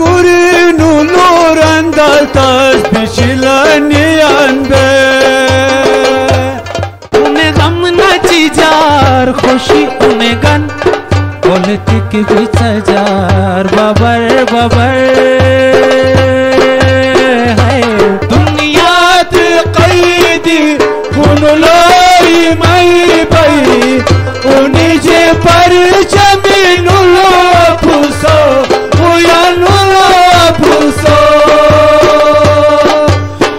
guri nuluran daltas bichilaniyan be Une gam nachi jar khushi une gan politik bichajar babar babar hai Dunyat qaydi hunulai mai bai unije parchaminulo puso uyanulo puso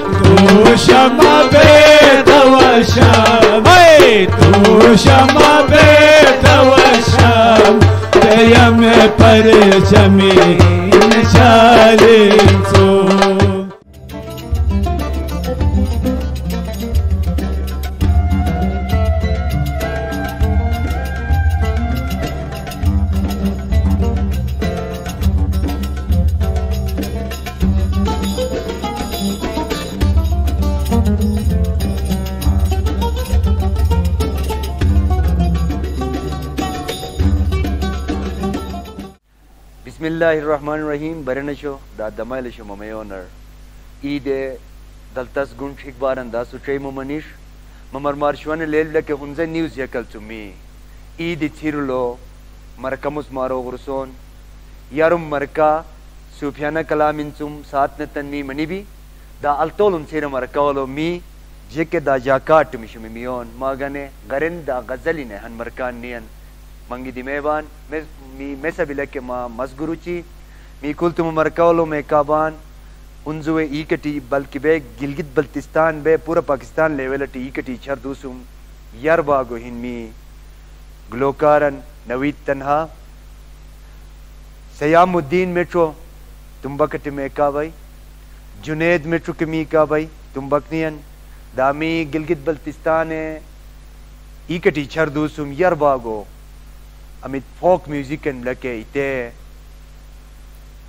dushama bedawasham hey dushama bedawasham teyame parchamin chalinso Bismillahirrahmanirrahim. Baranasho da damailisho mamayonar. Ide daltas gun shikbaran da sutrei mamanish. Mamar marshwan lelda ke hunza news yakal tumi. Ide thirulo markamus maro gurson. Yarum marka Sufyana kalaminsum saat netanni manibi. Da altolum sera markawalo mi jeke da jakat mishumi miyon magane garen da gazaline han markan niyan. Mangi dimevan mi mesa bilake ma masguruchi mi kultum markawlo me kaban unzuwe ikati balki be Gilgit Baltistan be pura Pakistan level ati ikati chardusum yarbago hinmi glokaran Naweed Tanha Sayamuddin metro tumbakati me kabai Junaid metro kemi kabai tumbakniyan dami Gilgit Baltistan ikati chardusum yarbago Amit folk music and lake ite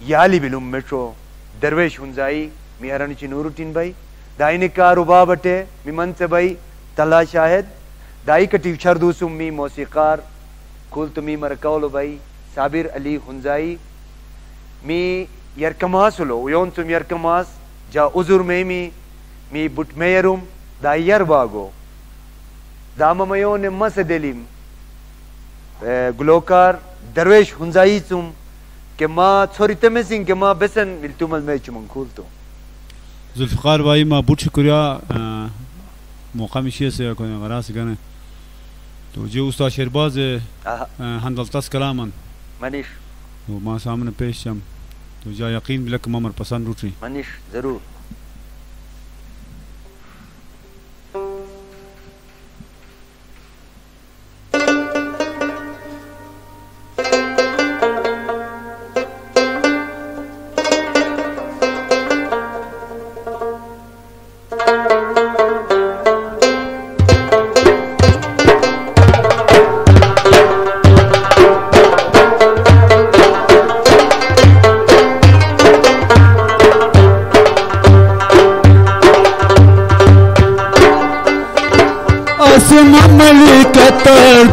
yali bilum metro Darwesh Hunzai mi haranichi Nuruddin bhai dainika rubabate mi manse bhai Tala Shahid daikati chardusum mi musiqar kultumi markawlo bhai Sabir Ali Hunzai mi yarkamasulo uyonsum yarkamas ja uzur mi butmeyerum da yarbago damamayon masadelim Glokar Darwesh Hunzai zum ke ma छोरितमे Singh के ma बेसन विल्तुमल में चुमन खुलतो जुल्फकार भाई माँ बहुत शुक्रिया मौका मिशिए से कोई गरास गने तो जो उस्ताद शेरबाज हंदल तस कलामन मनीष तो माँ सामने पेश हम तो जा यकीन बिलक ममर पसंद रूठी मनीष जरूर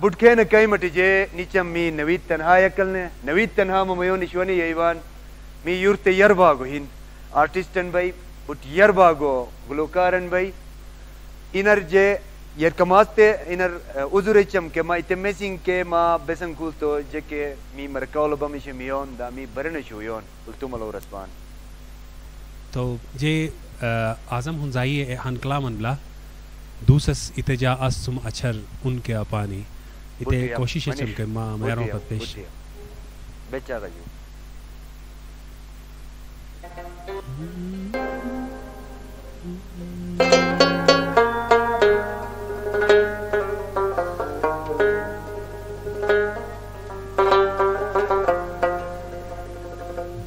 बुटखेन कई मटिजे नीचम मी नवीद तन्हा यकलने नवीद तन्हा ममयो निश्वनी यईवान मी युरते यरबागो हिन आर्टिस्टन भाई बुट यरबागो गुलकारन भाई इनर जे यर कमास्ते इनर उजुरे चम के मा इतमेसिंग के मा बेसंकुल तो जे के मी मरकाउल बमिश मियोन दा मी बरने शुयोन उल्तुमलो रस्बान तो जे आजम हुंजाई हनकला मनला दूसस इतजा असुम अछर उनके अपानी इते कोशिश चमके मां मेरों पर पेश बेचारा जी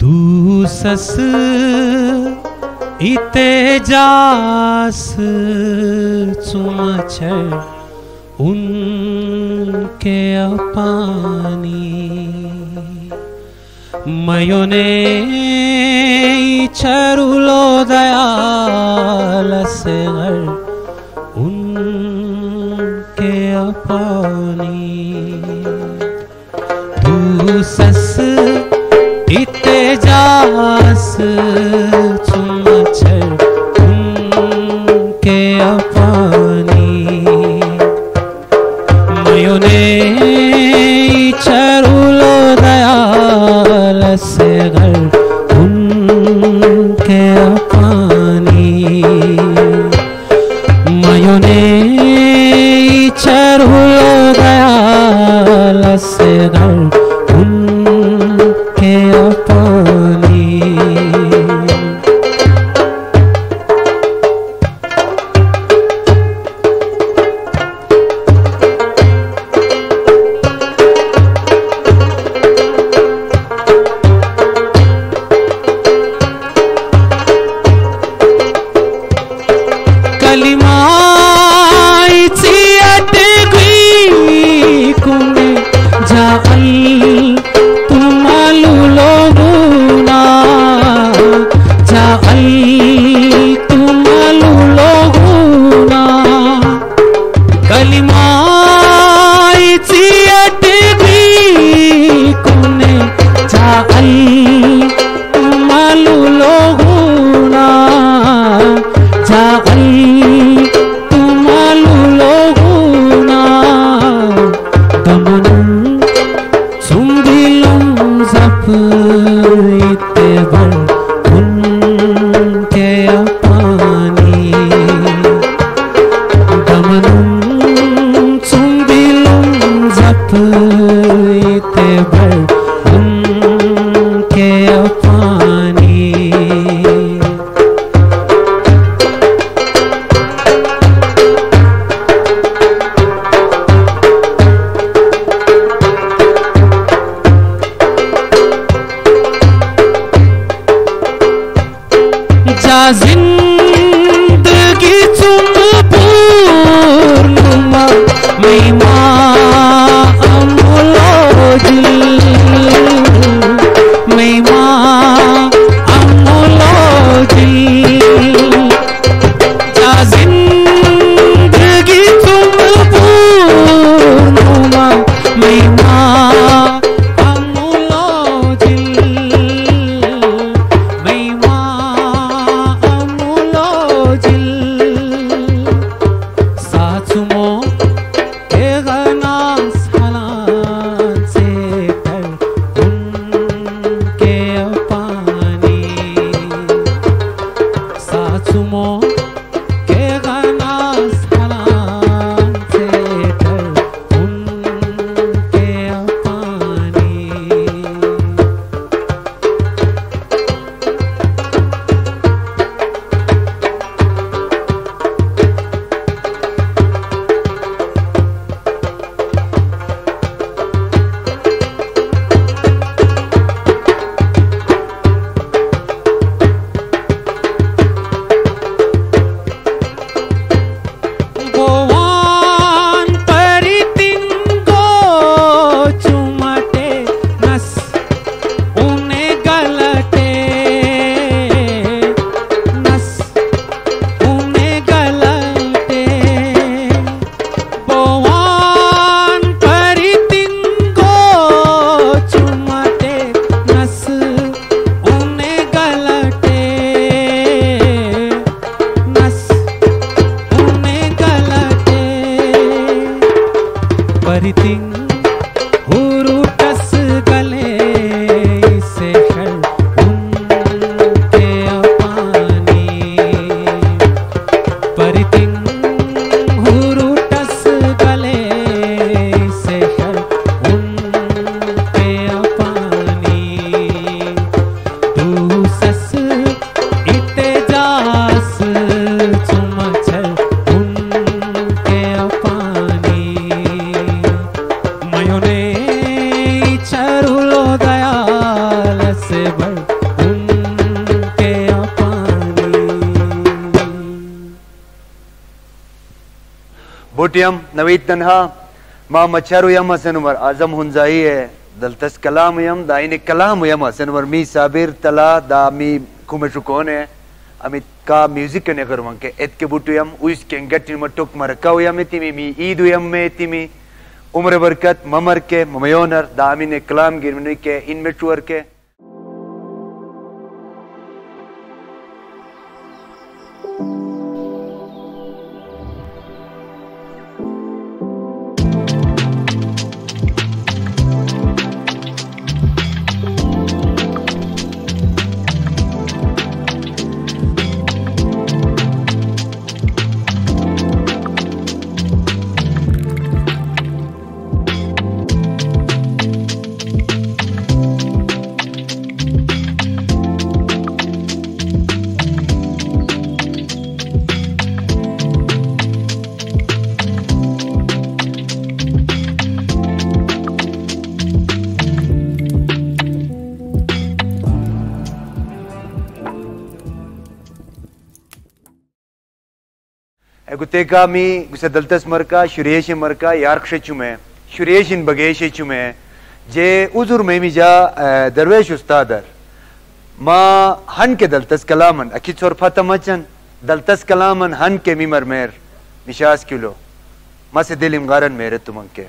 दूसस इते जास चुमछर उनके अपानी मयोने चरुलो दयाल से उनके अपानी दूसस इते जास चुमछर उनके अपानी मयोने चरुलो दयाल से घर असगर उनके अपनी। जिंदगी तुम पूर्णिमा महिमा अमोलोजी महिमा अमोलोजी जा जिंदगी तुम पूर्णिमा महिमा बोटियम नवीद तन्हा मा मच्छारू यम हसन उमर आजम हुंजाई है दलतस कलाम यम दाइन कलाम यम हसन उमर मी साबिर तला दा मी कुमेशु कौन है अमित का म्यूजिक कने करवां के एत के बुटुयम उइस के गट्टी मटोक मरका यम तिमी मी ईद यम में तिमी उम्र बरकत ममर के ममयोनर दामी ने कलाम गिरमनी के इनमें टूर के guteka mi gusadaltas marka shuresh marka yarkshe chume shuresh in bagesh chume je uzur me mi ja darwesh ustadar ma han ke daltas kalaman akit sor fatamachan daltas kalaman han ke mi marmer mishas kilo ma se dilim garan mere tumanke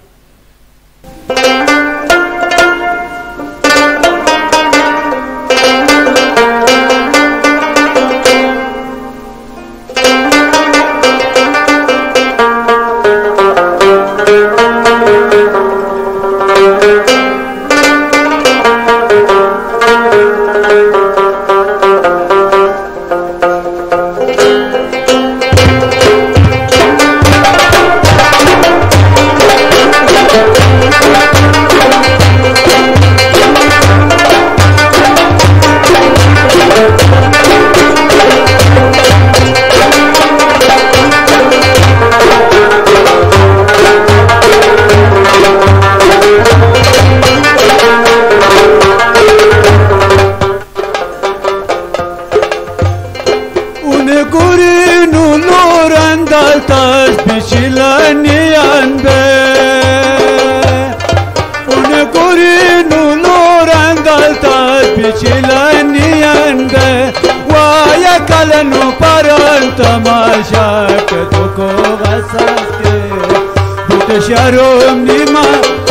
शरों Nima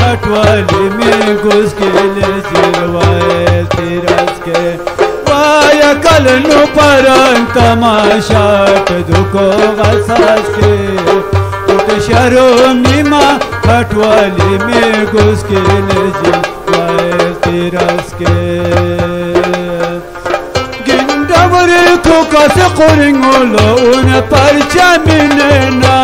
अटवाली में घुस के ले जिरवाए तिरस के via कल no परन तमाशा के दुखो गसास के शरों निमा अटवाली में घुस के ले जिरवाए तिरस के गिंडवरे को कसे कोरिंगोलो उन परचा मिलना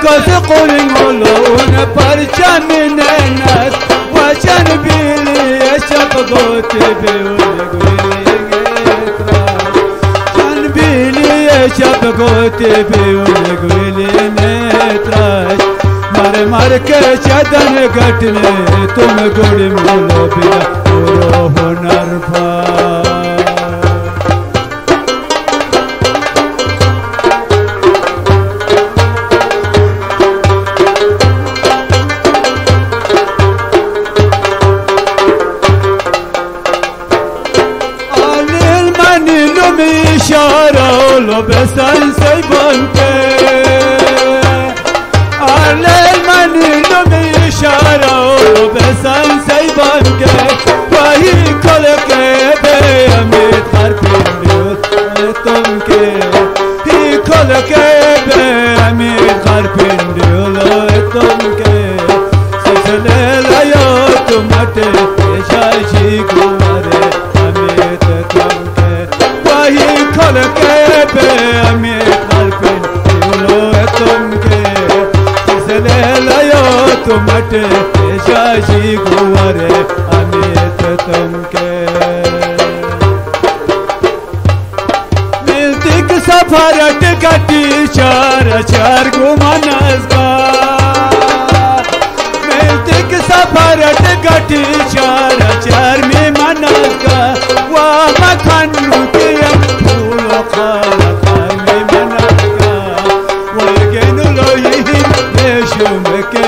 Kose koling olon parcha minenas Wachan bili eşap gote beule gwele Chan bili eşap gote beule gwele netrash Mare mare ke chadan gatne tum godi molo bila uro honar pa Lo besan say bonke Alel mani lo me ishara Lo besan say bonke Wahi kol ke be amit kharpin tumke Hi kol ke be amit kharpin tumke Sisle layo tumate shashi kumare amit tumke Wahi kol ke तुमटे शाशी गुवारे Amit तुमके मिलतिक सफरट कटी चार चार गुमनस्कार मिलतिक सफरट कटी चार चार में मनस्कार वा मखनु के फूलो खाला खाने मनस्कार वरगेनु लोही देशुम के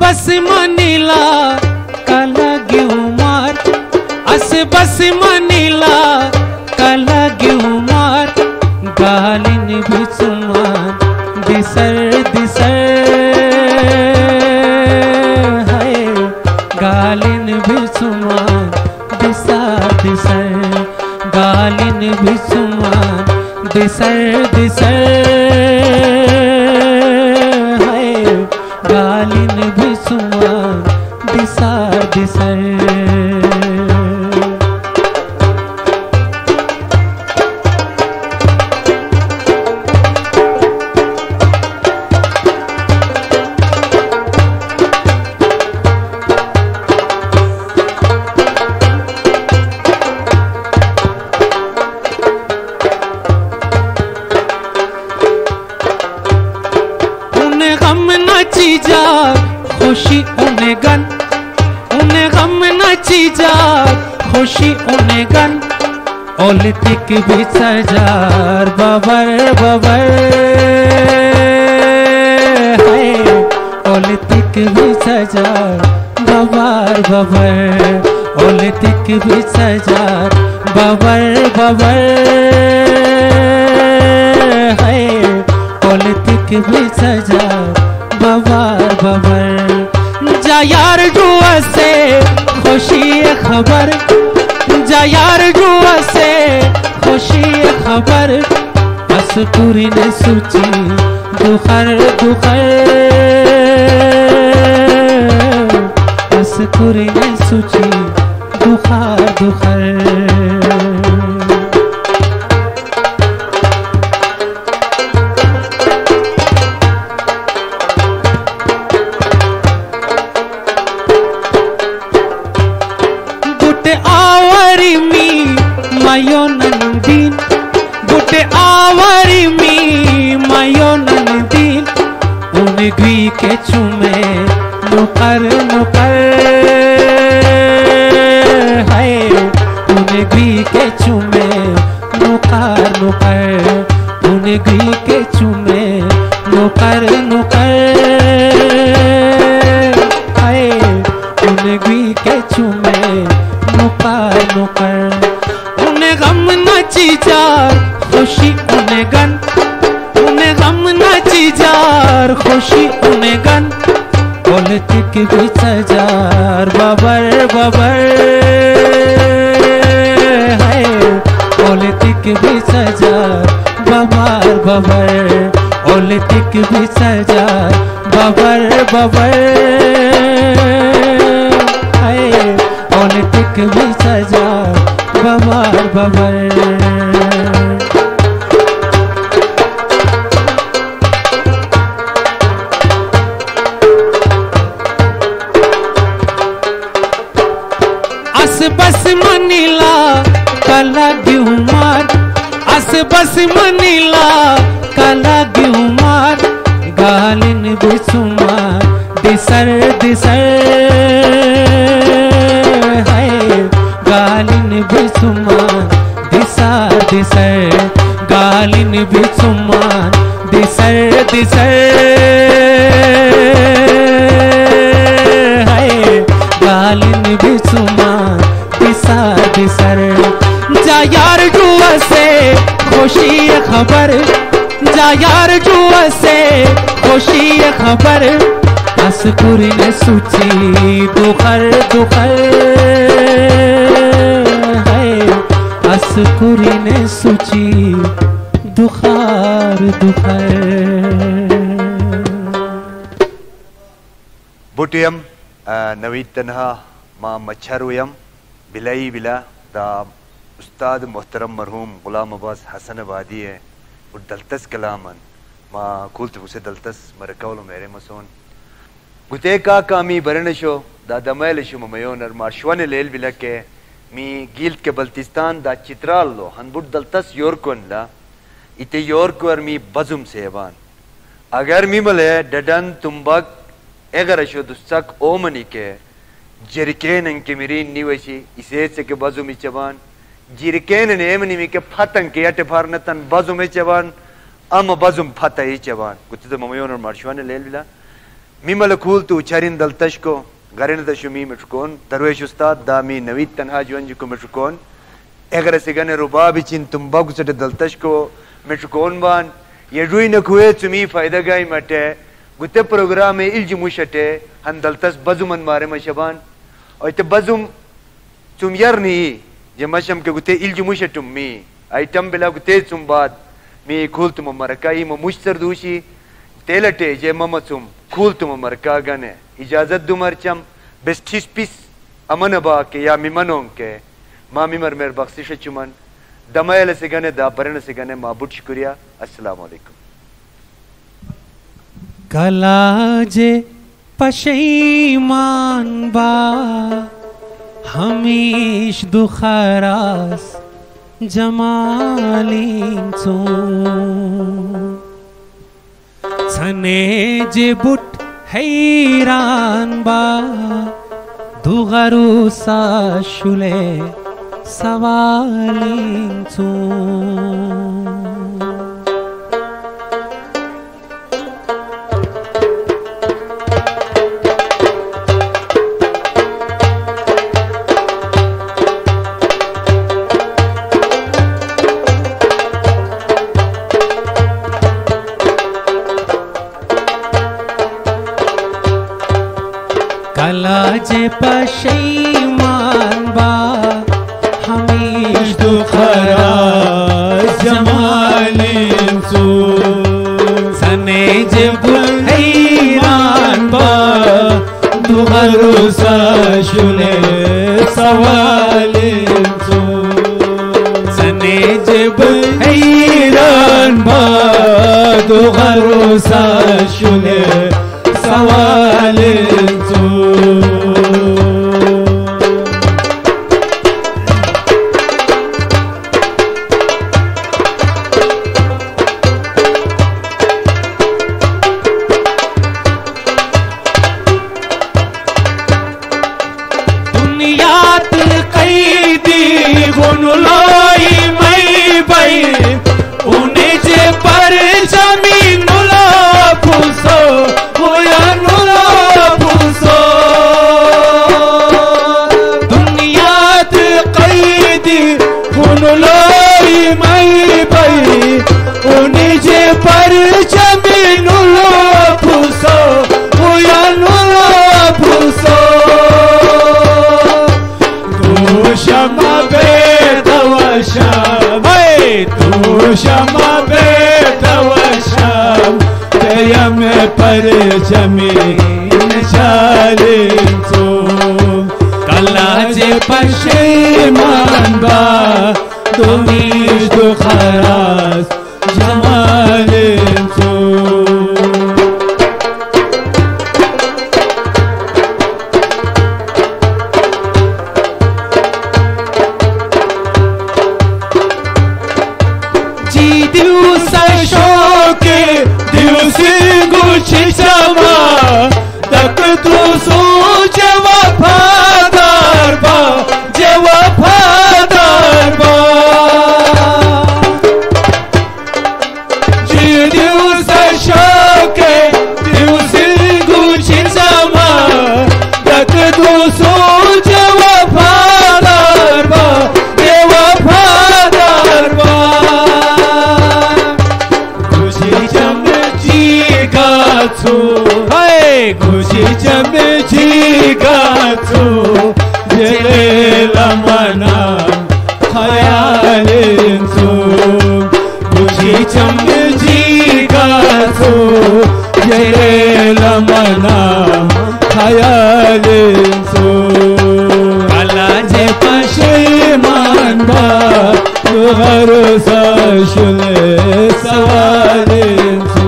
बस मनीला कलगी उमर अस बस मनीला कलगी उमर गालिन बिचुमान दिसर है गालिन बिचुमान दिसर गालिन बिचुमान दिसर गालिन बिचुमान दिसर खुशी उन्हें गम नची जा खुशी उन्हें गन ओलितिक बिचजार बबर है ओलितिक बिचजार बबर ओलितिक बिचजार बबर है ओलितिक बिचजार बबर जा यार जुआ से खुशी खबर जा यार जुआ से खुशी खबर असकुरी ने सूची दुखर असकुरी ने सूची दुखर नुकर नुकर है उन्हें घी के चूमे नुकर नुकर उन्हें घी के चूमे नुकर नुकर है उन्हें घी के चूमे नुकर नुकर उन्हें गम न चीजार खुशी उन्हें गन उन्हें गम न चीजार खुशी उन्हें गन पॉलिटिक भी सजार बबर बबर है पॉलिटिक भी सजार बबर बबर पॉलिटिक भी सजार बबर बबर है पॉलिटिक भी सजार बबर बबर बस मनीला कला गुमार अस बस मनीला कला गुमार गालिन बिसुमार दिसर दिसर है गालिन बिसुमार दिसर दिसर गालिन बिसुमार दिसर दिसर है गालिन बिसुमार दिसर दिसर जा यार जुआ से खुशी खबर जा यार जुआ से खुशी खबर असकुरी ने सूची दुखर दुखर है असकुरी ने सूची दुखार दुखर बुटियम नवीद तनहा माँ मच्छरुयम बिलाई बिला दा उस्ताद मोहतरम मरहूम गुलाम अब्बास हसन आबादी है और दलतस कलामन माँ कुलत उसे दलतस मरकौल मेरे मसोन गुते का कामी बरनशो दा दमैलशो ममयोनर मार्शवन लेल बिला के मी गिल्त के बल्तिस्तान दा चित्राल लो हनबुट दलतस योरकोन ला इते योरकोर मी बजुम सेवान अगर मी मले डडन तुम्बक एगरशो दुस्तक ओमनी के जिरकेन के मेरी निवशी इसे से के बाजू में चबान जिरकेन ने एमनी में के फतंग के अटे फारनतन बाजू में चबान अम बाजू में फता ही चबान कुछ तो ममयोन और मार्शवान ले लिला मीमल कूल तो उचारिन दलतश को घरेन दशुमी मिठकोन दरवेश उस्ताद दामी नवीद तन्हा जुअन को मिठकोन अगर से गने रुबा बिचिन तुम बागु से दलतश को मिठकोन बान ये रुई न खुए तुमी फायदा गाय मटे गुते प्रोग्राम में इल्ज मुशटे हन दलतस बजुमन मारे मशबान और ते बजुम तुम यार नहीं जे मशम के गुते इल्ज मुशटुम मी आइटम बिला गुते तुम बाद मी खूल तुम मरकाई म मुश्तर दूशी तेलटे जे ममचुम खूल तुम मरका गने इजाजत दु मरचम बेस्टिस पिस अमन बा के या मिमनों के मा मिमर मेर बख्शिश चुमन दमैल से गने दा बरन से गने मा बुट शुक्रिया अस्सलाम वालेकुम कलाजे पशैमान बा हमीश दुखरास जमालिन सो सने जे बुट हैरान बा दुगरू सा शुले सवालिन सो कलाजे पशैमान बा हमीश दुखरास जमालिन सो सने जे हैरान बा दुगरू सा शुले सवालिन सो सने जे हैरान बा दुगरू सा शुले सवालिन सो mai bai uni je parchami nulo puso uya nulo puso tu shama betawasham hey tu shama betawasham teyam parchami chalim tu kala je pashiman ba Domish do kharas jamalim tu Ji diu sa shoke diu singu chama tak tu so jawa padar ba jawa padar ba Gushi chamchi gatsu jele lamanam khayalin su Gushi chamchi gatsu jele lamanam khayalin su Kala je pashiman ba ghar sa shule sawalin su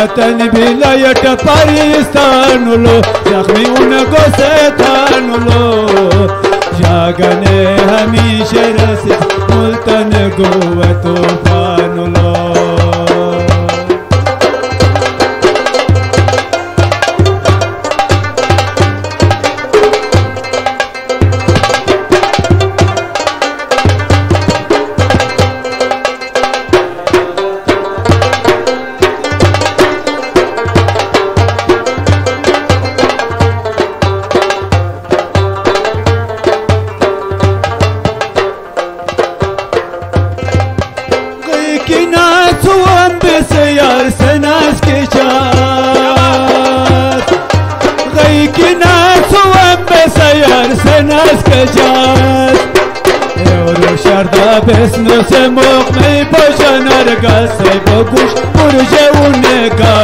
वतन विलायत पाकिस्तान लो जख्मी उनको सेतान लो जागने हमेशा रस मुल्तन गोवा तूफान लो Besno se mokmei bojanar gase bogush purje uneka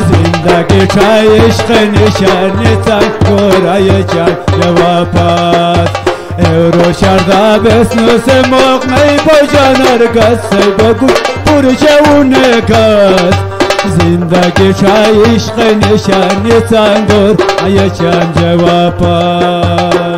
zindagi chay ishq nishan tan koraye jan jawabat euro sharda besno se mokmei bojanar gase bogush purje uneka zindagi chay ishq nishan tan koraye jan jawabat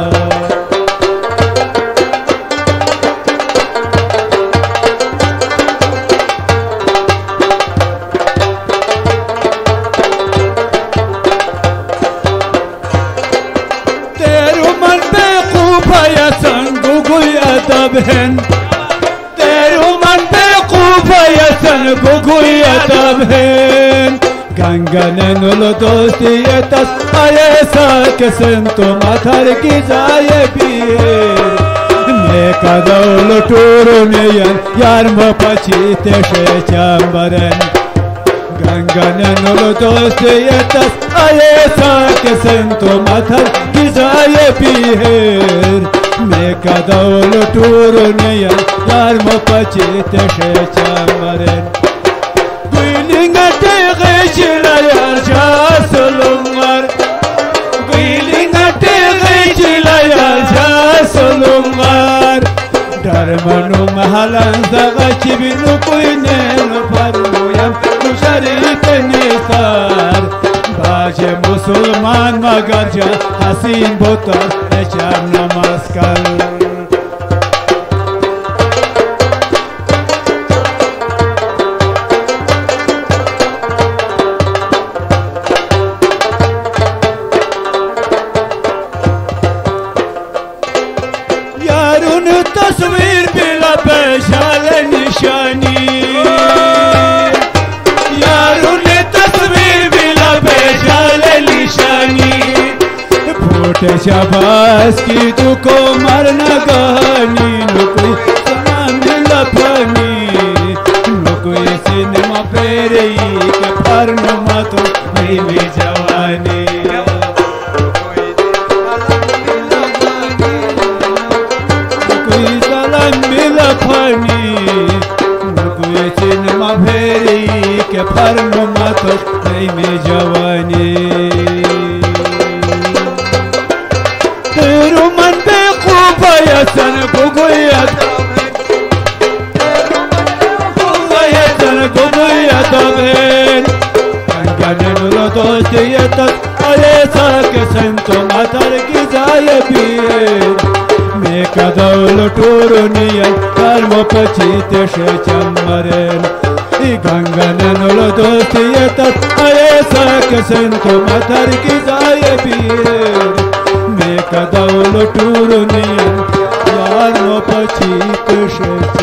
तेरू मन पे खूबयतन गुगुयतबहन गंगने नुलो दोस्तियतस आयसा केसन तो माथर की जाए पीर मैं कदौल टूरुनियन यार मपची तेशे चंबरन Ganganul dostiyetas ayesa que sento matar gizaye biher me kadavul turuniya yarmo pachite shechamaren Gwilinga teghe chilayar jasulungar Gwilinga teghe chilayar jasulungar Darmanu mahalan zaga chibinu kuinenu parmuyam Musharik nisar Baje musulman magarja Hasin botar echar namaskar तस्वीर बिला पेशाल निशानी यारों ने तस्वीर बिला पेशाल निशानी फूटे शाबाश की तू को मरना कहानी नुकोई समान लपनी नुकोई सिनेमा पेरे के परनुमा तो मेरी जवानी Pani, nukuye cinema pheri ke farno matos nahi me jawani. Teru man be khubaya san guguyat, khubaya san guguyat ben. Kangane nulo dostiyetat ayesa ke sento matar gizaye bir. Me kadavul turuniya yarmo pachite shechamaren Ganganul dostiyetat ayesa ke sento matar gizaye bir Me kadavul turuniya yarmo pachite shechamaren